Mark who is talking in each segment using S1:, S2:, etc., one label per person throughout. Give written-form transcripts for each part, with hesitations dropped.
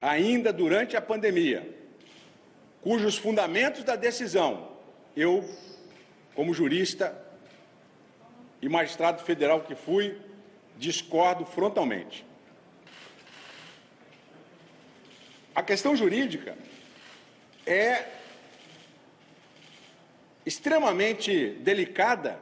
S1: ainda durante a pandemia, cujos fundamentos da decisão eu, como jurista e magistrado federal que fui, discordo frontalmente. A questão jurídica é extremamente delicada,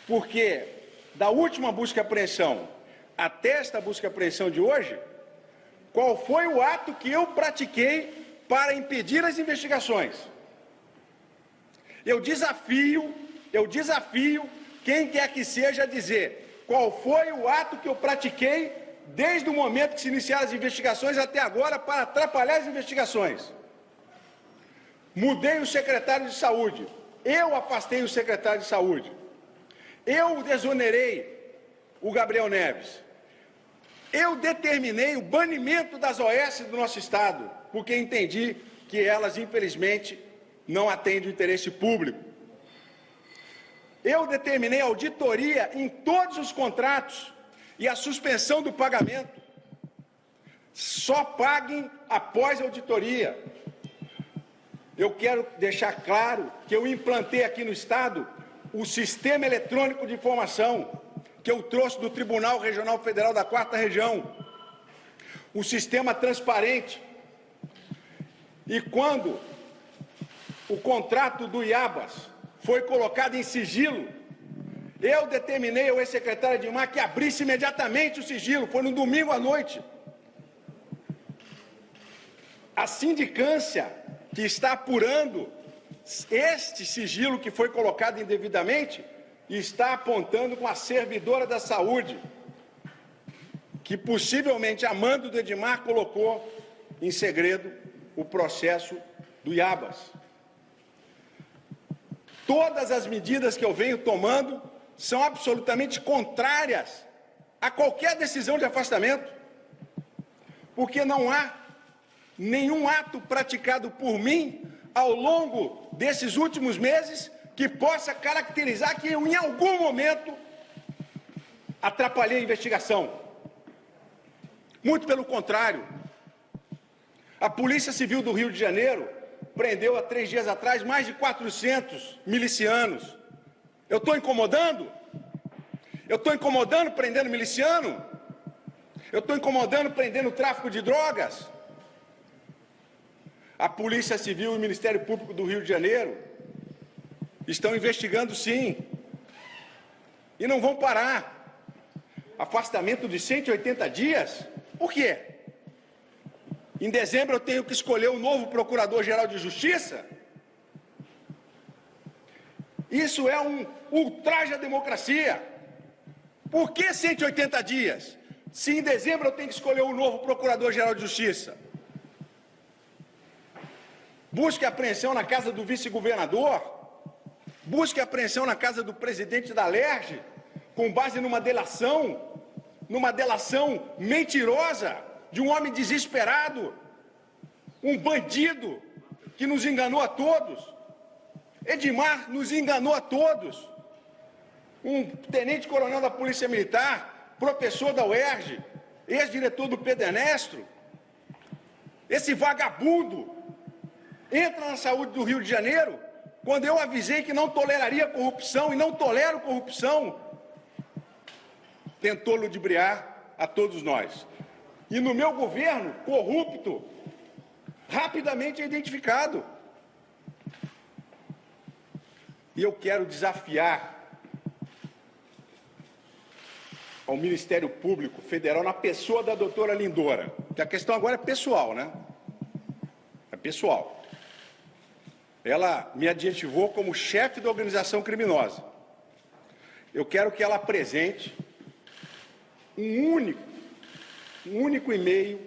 S1: porque da última busca e apreensão até esta busca e apreensão de hoje, qual foi o ato que eu pratiquei para impedir as investigações? Eu desafio quem quer que seja a dizer qual foi o ato que eu pratiquei desde o momento que se iniciaram as investigações até agora para atrapalhar as investigações. Mudei o secretário de Saúde, eu afastei o secretário de Saúde, eu desonerei o Gabriel Neves, eu determinei o banimento das OS do nosso Estado, porque entendi que elas, infelizmente, não atendem o interesse público. Eu determinei auditoria em todos os contratos e a suspensão do pagamento. Só paguem após a auditoria. Eu quero deixar claro que eu implantei aqui no Estado o Sistema Eletrônico de Informação, que eu trouxe do Tribunal Regional Federal da 4ª Região. O sistema transparente. E quando o contrato do Iabas foi colocado em sigilo, eu determinei ao ex-secretário Edmar que abrisse imediatamente o sigilo, foi no domingo à noite. A sindicância que está apurando este sigilo que foi colocado indevidamente está apontando com a servidora da saúde, que possivelmente, a mando do Edmar, colocou em segredo o processo do Iabas. Todas as medidas que eu venho tomando são absolutamente contrárias a qualquer decisão de afastamento, porque não há nenhum ato praticado por mim ao longo desses últimos meses que possa caracterizar que eu, em algum momento, atrapalhei a investigação. Muito pelo contrário. A Polícia Civil do Rio de Janeiro prendeu há 3 dias atrás mais de 400 milicianos. Eu estou incomodando? Eu estou incomodando prendendo miliciano? Eu estou incomodando prendendo o tráfico de drogas? A Polícia Civil e o Ministério Público do Rio de Janeiro estão investigando, sim, e não vão parar. Afastamento de 180 dias? Por quê? Em dezembro eu tenho que escolher o novo Procurador-Geral de Justiça? Isso é um ultraje à democracia. Por que 180 dias? Se em dezembro eu tenho que escolher o novo Procurador-Geral de Justiça? Busque apreensão na casa do vice-governador, busque apreensão na casa do presidente da LERJ, com base numa delação mentirosa de um homem desesperado, um bandido que nos enganou a todos. Edmar nos enganou a todos. Um tenente-coronel da Polícia Militar, professor da UERJ, ex-diretor do Pedernestro. Esse vagabundo entra na saúde do Rio de Janeiro, quando eu avisei que não toleraria corrupção, e não tolero corrupção, tentou ludibriar a todos nós. E no meu governo, corrupto, rapidamente é identificado. E eu quero desafiar ao Ministério Público Federal, na pessoa da doutora Lindora, que a questão agora é pessoal, né? É pessoal. Ela me adjetivou como chefe da organização criminosa. Eu quero que ela apresente um único e-mail,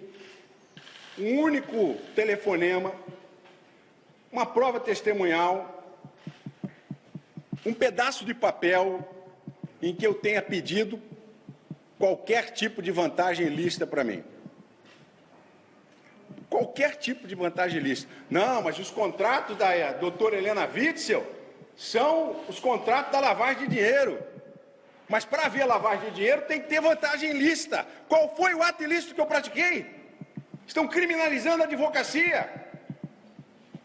S1: um único telefonema, uma prova testemunhal, um pedaço de papel em que eu tenha pedido qualquer tipo de vantagem ilícita para mim. Qualquer tipo de vantagem ilícita. Não, mas os contratos da doutora Helena Witzel são os contratos da lavagem de dinheiro. Mas para haver lavagem de dinheiro tem que ter vantagem ilícita. Qual foi o ato ilícito que eu pratiquei? Estão criminalizando a advocacia.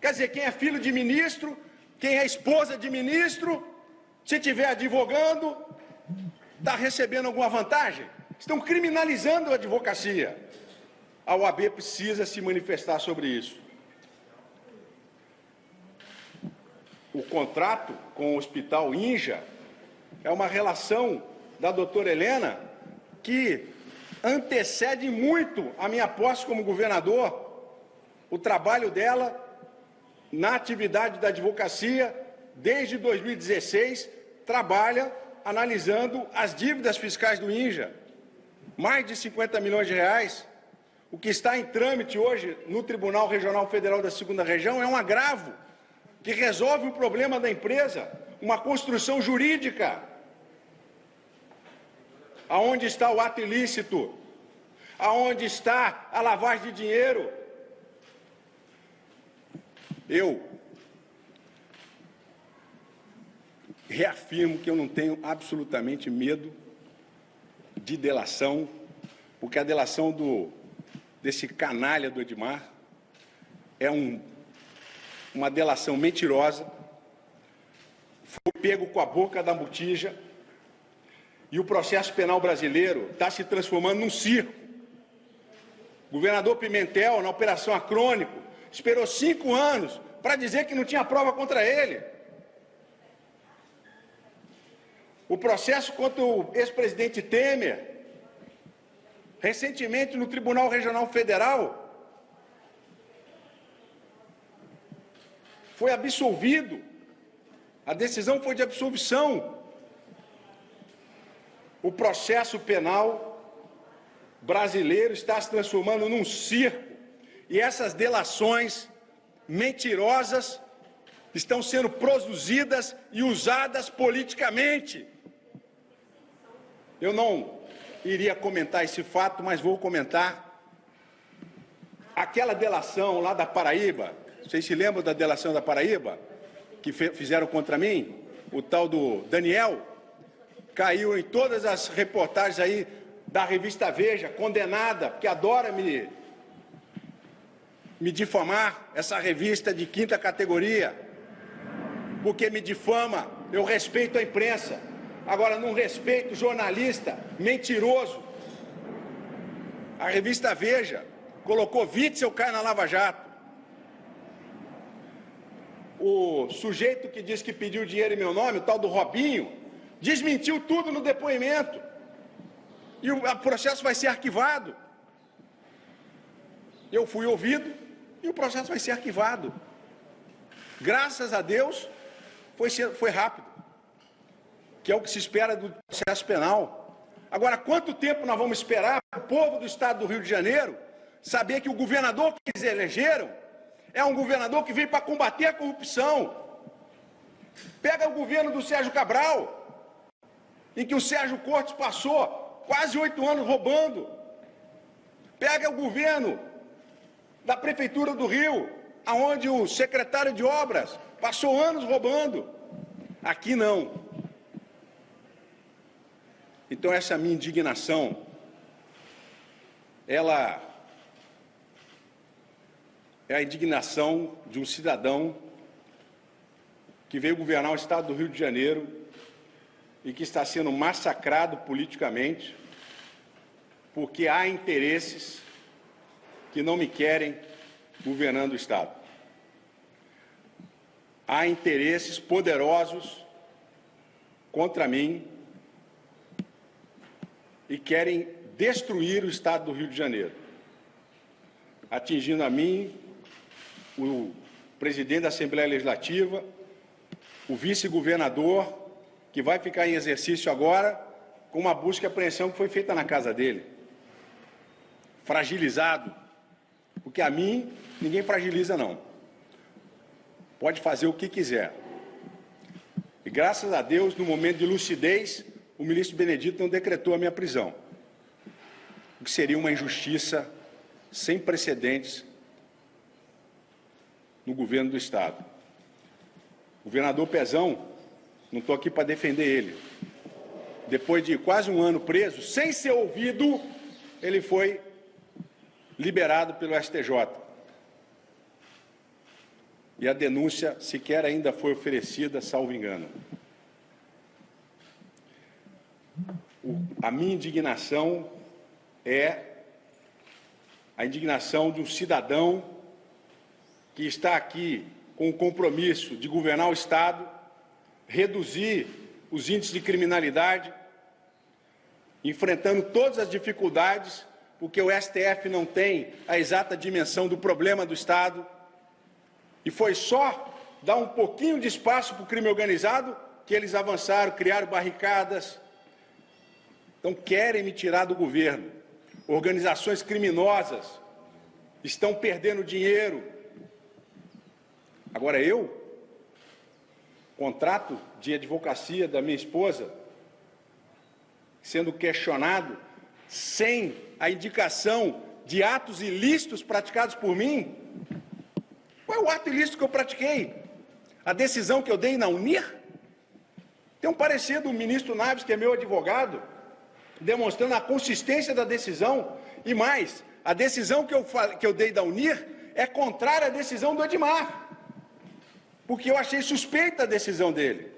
S1: Quer dizer, quem é filho de ministro, quem é esposa de ministro, se estiver advogando, está recebendo alguma vantagem? Estão criminalizando a advocacia. A OAB precisa se manifestar sobre isso. O contrato com o Hospital Inja é uma relação da doutora Helena que antecede muito a minha posse como governador. O trabalho dela na atividade da advocacia, desde 2016, trabalha analisando as dívidas fiscais do Inja. Mais de 50 milhões de reais. O que está em trâmite hoje no Tribunal Regional Federal da 2ª Região é um agravo que resolve o problema da empresa, uma construção jurídica. Aonde está o ato ilícito? Aonde está a lavagem de dinheiro? Eu reafirmo que eu não tenho absolutamente medo de delação, porque a delação desse canalha do Edmar é uma delação mentirosa, foi pego com a boca da botija, e o processo penal brasileiro está se transformando num circo. O governador Pimentel, na Operação Acrônico, esperou 5 anos para dizer que não tinha prova contra ele. O processo contra o ex-presidente Temer, recentemente no Tribunal Regional Federal, foi absolvido. A decisão foi de absolvição. O processo penal brasileiro está se transformando num circo. E essas delações mentirosas estão sendo produzidas e usadas politicamente. Eu não iria comentar esse fato, mas vou comentar. Aquela delação lá da Paraíba, vocês se lembram da delação da Paraíba? Que fizeram contra mim? O tal do Daniel? Caiu em todas as reportagens aí da revista Veja, condenada, que adora me difamar, essa revista de 5ª categoria, porque me difama. Eu respeito a imprensa, agora não respeito jornalista mentiroso. A revista Veja colocou Witzel cai na Lava Jato. O sujeito que disse que pediu dinheiro em meu nome, o tal do Robinho, desmentiu tudo no depoimento. E o processo vai ser arquivado. Eu fui ouvido e o processo vai ser arquivado. Graças a Deus, foi rápido, que é o que se espera do processo penal. Agora, quanto tempo nós vamos esperar para o povo do Estado do Rio de Janeiro saber que o governador que eles elegeram é um governador que veio para combater a corrupção? Pega o governo do Sérgio Cabral, em que o Sérgio Cortes passou quase 8 anos roubando. Pega o governo da Prefeitura do Rio, onde o secretário de Obras passou anos roubando. Aqui não. Então essa minha indignação, ela é a indignação de um cidadão que veio governar o Estado do Rio de Janeiro e que está sendo massacrado politicamente porque há interesses que não me querem governando o Estado. Há interesses poderosos contra mim e querem destruir o Estado do Rio de Janeiro, atingindo a mim, o presidente da Assembleia Legislativa, o vice-governador, que vai ficar em exercício agora, com uma busca e apreensão que foi feita na casa dele. Fragilizado, porque a mim ninguém fragiliza, não. Pode fazer o que quiser. E graças a Deus, no momento de lucidez, o ministro Benedito não decretou a minha prisão, o que seria uma injustiça sem precedentes no governo do Estado. O governador Pezão, não estou aqui para defender ele, depois de quase um ano preso, sem ser ouvido, ele foi liberado pelo STJ. E a denúncia sequer ainda foi oferecida, salvo engano. A minha indignação é a indignação de um cidadão que está aqui com o compromisso de governar o Estado, reduzir os índices de criminalidade, enfrentando todas as dificuldades, porque o STF não tem a exata dimensão do problema do Estado, e foi só dar um pouquinho de espaço para o crime organizado que eles avançaram, criaram barricadas. Então, querem me tirar do governo. Organizações criminosas estão perdendo dinheiro. Agora, contrato de advocacia da minha esposa, sendo questionado sem a indicação de atos ilícitos praticados por mim. Qual é o ato ilícito que eu pratiquei? A decisão que eu dei na UNIR? Tem um parecer do ministro Naves, que é meu advogado, demonstrando a consistência da decisão. E mais, a decisão que eu dei da UNIR é contrária à decisão do Edmar, porque eu achei suspeita a decisão dele.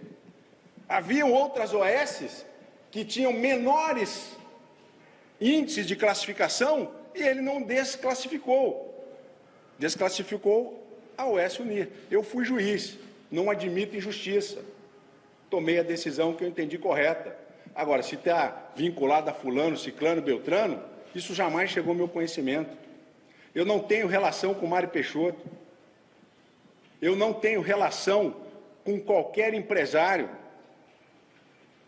S1: Haviam outras OSs que tinham menores índices de classificação e ele não desclassificou. Desclassificou a OS UNIR. Eu fui juiz, não admito injustiça. Tomei a decisão que eu entendi correta. Agora, se está vinculado a fulano, ciclano, beltrano, isso jamais chegou ao meu conhecimento. Eu não tenho relação com Mário Peixoto. Eu não tenho relação com qualquer empresário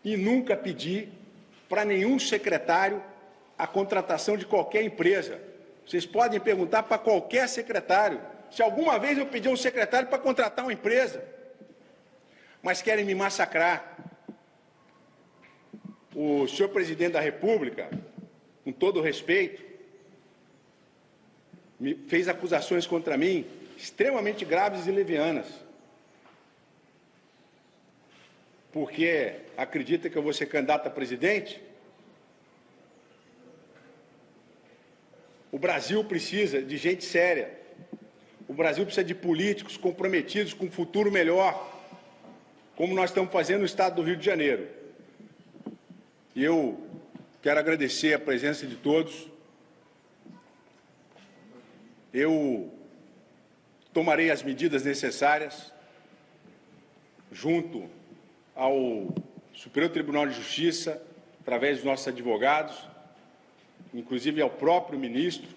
S1: e nunca pedi para nenhum secretário a contratação de qualquer empresa. Vocês podem perguntar para qualquer secretário se alguma vez eu pedi a um secretário para contratar uma empresa. Mas querem me massacrar. O senhor presidente da República, com todo o respeito, fez acusações contra mim extremamente graves e levianas, porque acredita que eu vou ser candidato a presidente. O Brasil precisa de gente séria. O Brasil precisa de políticos comprometidos com um futuro melhor, como nós estamos fazendo no estado do Rio de Janeiro. E eu quero agradecer a presença de todos. Eu tomarei as medidas necessárias junto ao Superior Tribunal de Justiça, através dos nossos advogados, inclusive ao próprio ministro,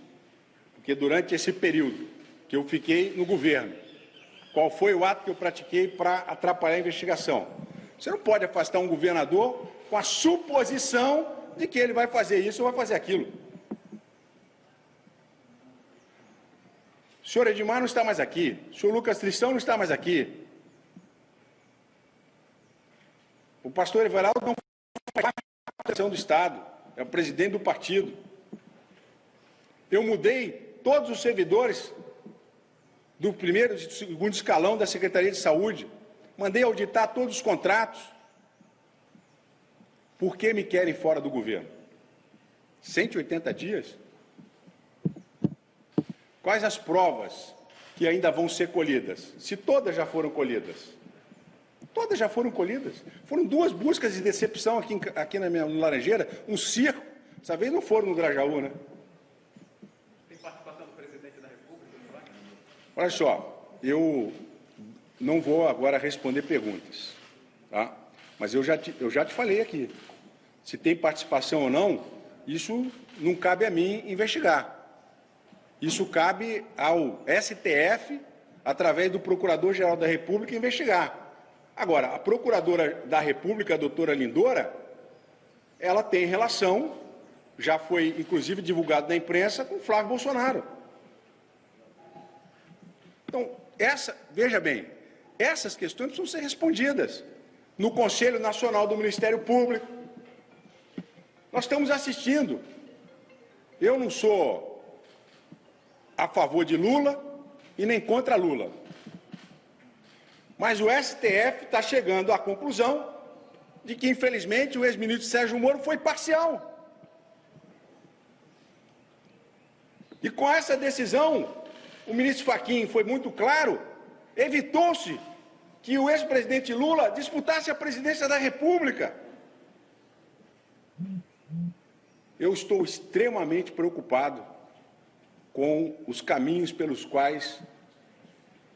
S1: porque durante esse período que eu fiquei no governo, qual foi o ato que eu pratiquei para atrapalhar a investigação? Você não pode afastar um governador com a suposição de que ele vai fazer isso ou vai fazer aquilo. O senhor Edmar não está mais aqui, o senhor Lucas Tristão não está mais aqui. O pastor Everaldo não faz parte da administração do Estado, é o presidente do partido. Eu mudei todos os servidores do primeiro e segundo escalão da Secretaria de Saúde, mandei auditar todos os contratos. Por que me querem fora do governo? 180 dias? Quais as provas que ainda vão ser colhidas? Se todas já foram colhidas. Todas já foram colhidas. Foram 2 buscas de decepção aqui na minha Laranjeira, um circo. Dessa vez não foram no Grajaú, né? Tem participação do presidente da República? Olha só, eu não vou agora responder perguntas, tá? Mas eu já te falei aqui. Se tem participação ou não, isso não cabe a mim investigar. Isso cabe ao STF, através do Procurador-Geral da República, investigar. Agora, a Procuradora da República, a doutora Lindora, ela tem relação, já foi inclusive divulgado na imprensa, com Flávio Bolsonaro. Então, veja bem, essas questões precisam ser respondidas no Conselho Nacional do Ministério Público. Nós estamos assistindo. Eu não sou a favor de Lula e nem contra Lula. Mas o STF está chegando à conclusão de que, infelizmente, o ex-ministro Sérgio Moro foi parcial. E com essa decisão, o ministro Fachin foi muito claro, evitou-se que o ex-presidente Lula disputasse a presidência da República. Eu estou extremamente preocupado com os caminhos pelos quais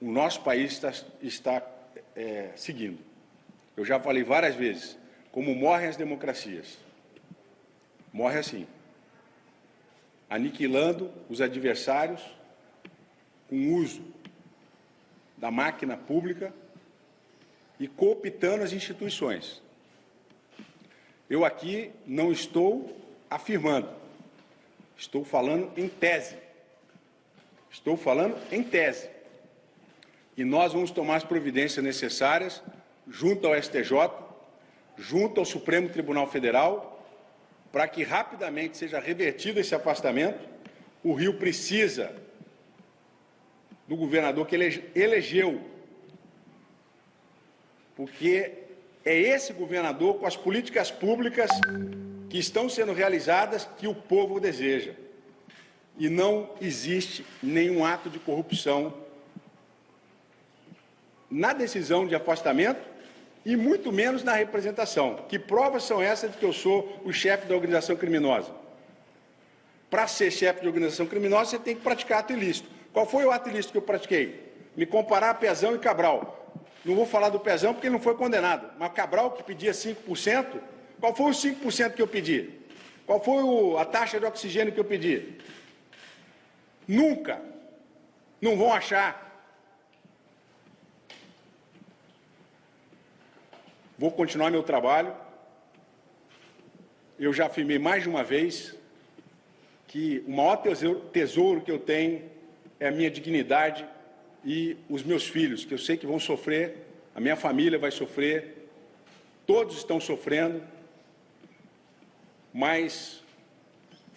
S1: o nosso país está seguindo. Eu já falei várias vezes, como morrem as democracias. Morre assim, aniquilando os adversários com o uso da máquina pública e cooptando as instituições. Eu aqui não estou afirmando, estou falando em tese. Estou falando em tese. E nós vamos tomar as providências necessárias junto ao STJ, junto ao Supremo Tribunal Federal, para que rapidamente seja revertido esse afastamento. O Rio precisa do governador que elegeu, porque é esse governador, com as políticas públicas que estão sendo realizadas, que o povo deseja. E não existe nenhum ato de corrupção na decisão de afastamento e muito menos na representação. Que provas são essas de que eu sou o chefe da organização criminosa? Para ser chefe de organização criminosa, você tem que praticar ato ilícito. Qual foi o ato ilícito que eu pratiquei? Me comparar a Pezão e Cabral. Não vou falar do Pezão porque ele não foi condenado, mas Cabral, que pedia 5%, qual foi os 5% que eu pedi? Qual foi a taxa de oxigênio que eu pedi? Nunca. Não vão achar. Vou continuar meu trabalho. Eu já afirmei mais de uma vez que o maior tesouro que eu tenho é a minha dignidade e os meus filhos, que eu sei que vão sofrer, a minha família vai sofrer, todos estão sofrendo, mas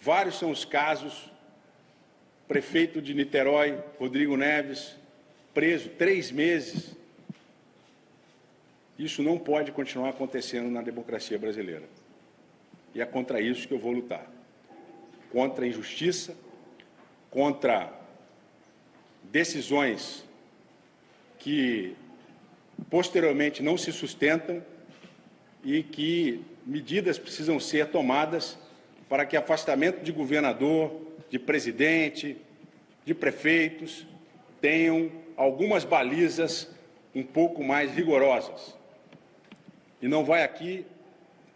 S1: vários são os casos. Prefeito de Niterói, Rodrigo Neves, preso 3 meses. Isso não pode continuar acontecendo na democracia brasileira. E é contra isso que eu vou lutar. Contra a injustiça, contra decisões que posteriormente não se sustentam e que medidas precisam ser tomadas para que afastamento de governador, de presidente, de prefeitos, tenham algumas balizas um pouco mais rigorosas. E não vai aqui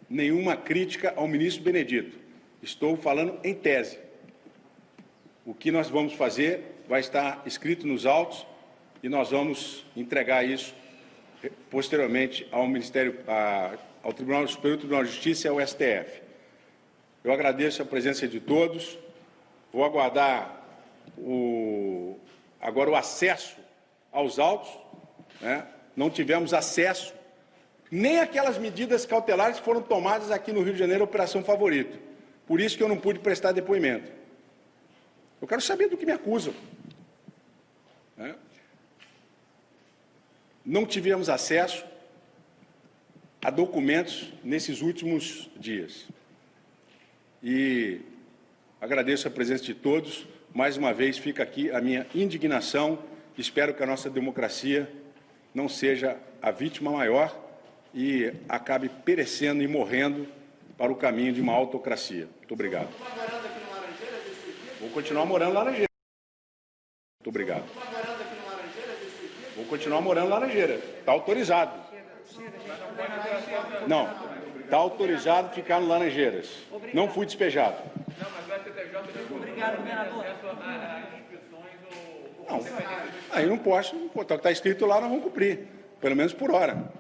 S1: nenhuma crítica ao ministro Benedito. Estou falando em tese. O que nós vamos fazer vai estar escrito nos autos e nós vamos entregar isso posteriormente ao ao Tribunal Superior Tribunal de Justiça e ao STF. Eu agradeço a presença de todos. Vou aguardar agora o acesso aos autos, né? Não tivemos acesso nem aquelas medidas cautelares que foram tomadas aqui no Rio de Janeiro, Operação Favorito. Por isso que eu não pude prestar depoimento. Eu quero saber do que me acusam. Né? Não tivemos acesso a documentos nesses últimos dias. E agradeço a presença de todos. Mais uma vez, fica aqui a minha indignação. Espero que a nossa democracia não seja a vítima maior e acabe perecendo e morrendo para o caminho de uma autocracia. Muito obrigado. Vou continuar morando lá na Laranjeira. Muito obrigado. Vou continuar morando lá na Laranjeira. Está autorizado. Não, está autorizado ficar no Laranjeiras. Não fui despejado.
S2: Obrigado, governador.
S1: Não, aí não posso. Está escrito lá, nós vamos cumprir. Pelo menos por hora.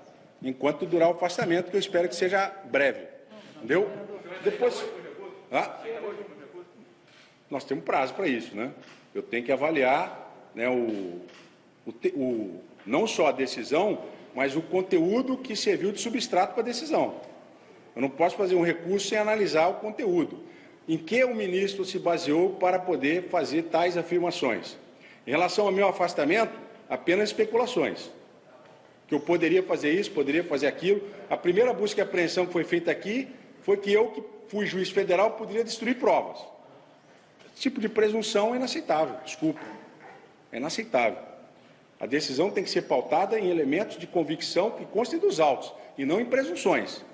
S1: Enquanto durar o afastamento, que eu espero que seja breve. Entendeu? Depois... Nós temos prazo para isso, né? Eu tenho que avaliar, né, não só a decisão, mas o conteúdo que serviu de substrato para a decisão. Eu não posso fazer um recurso sem analisar o conteúdo. Em que o ministro se baseou para poder fazer tais afirmações? Em relação ao meu afastamento, apenas especulações. Que eu poderia fazer isso, poderia fazer aquilo. A primeira busca e apreensão que foi feita aqui foi que eu, que fui juiz federal, poderia destruir provas. Esse tipo de presunção é inaceitável, desculpa. É inaceitável. A decisão tem que ser pautada em elementos de convicção que constem dos autos, e não em presunções.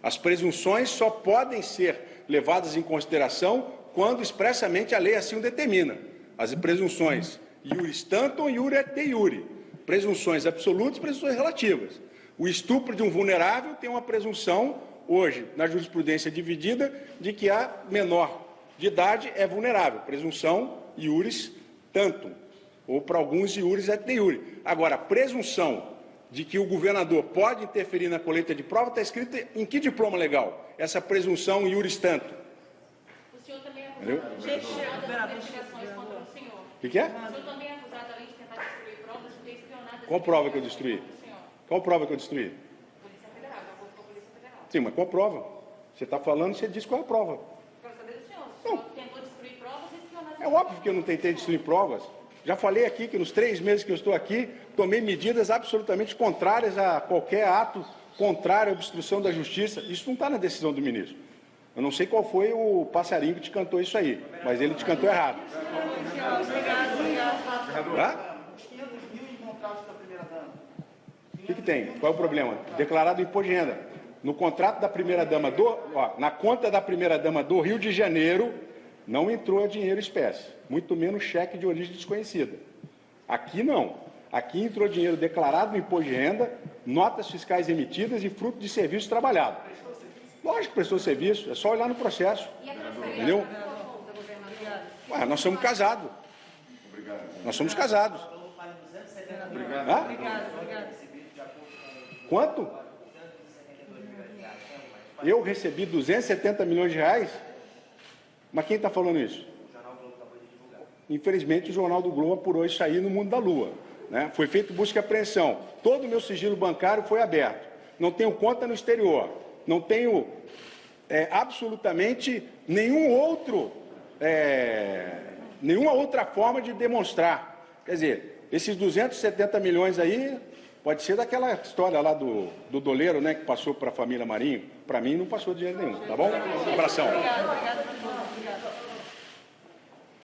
S1: As presunções só podem ser levadas em consideração quando expressamente a lei assim o determina. As presunções iuris tantum e iure et de iure. Presunções absolutas e presunções relativas. O estupro de um vulnerável tem uma presunção, hoje, na jurisprudência dividida, de que a menor de idade é vulnerável. Presunção iuris tantum, ou para alguns iuris et de iure. Agora, a presunção de que o governador pode interferir na colheita de prova está escrita em que diploma legal? Essa presunção iuris tantum.
S2: O senhor também é acusado de espionar das investigações contra o senhor.
S1: O que é?
S2: O senhor também é acusado, além de tentar destruir provas, de ter espionado.
S1: Qual prova que eu destruí? Qual prova que eu destruí?
S2: Polícia Federal, de acordo com a Polícia Federal.
S1: Sim, mas qual prova? Você está falando, você diz qual é a prova.
S2: Quero saber do senhor. O senhor tentou destruir provas e espionar.
S1: É óbvio que eu não tentei destruir provas. Já falei aqui que nos 3 meses que eu estou aqui, tomei medidas absolutamente contrárias a qualquer ato contrário à obstrução da justiça. Isso não está na decisão do ministro. Eu não sei qual foi o passarinho que te cantou isso aí, mas ele te cantou errado. Tá? O que tem? Qual é o problema? Declarado imposto de renda. No contrato da primeira-dama na conta da primeira-dama do Rio de Janeiro, não entrou dinheiro espécie, muito menos cheque de origem desconhecida. Aqui não. Aqui entrou dinheiro declarado no imposto de renda, notas fiscais emitidas e fruto de serviço trabalhado. Lógico que prestou serviço, é só olhar no processo. Entendeu? Ué, nós somos casados. Nós somos casados. Quanto? Eu recebi 270 milhões de reais? Mas quem está falando isso? Infelizmente, o Jornal do Globo apurou isso aí no mundo da lua. Né? Foi feita busca e apreensão. Todo o meu sigilo bancário foi aberto. Não tenho conta no exterior. Não tenho absolutamente nenhuma outra forma de demonstrar. Quer dizer, esses 270 milhões aí, pode ser daquela história lá do doleiro, né, que passou para a família Marinho. Para mim, não passou dinheiro nenhum. Tá bom? Um abração.
S2: Obrigado.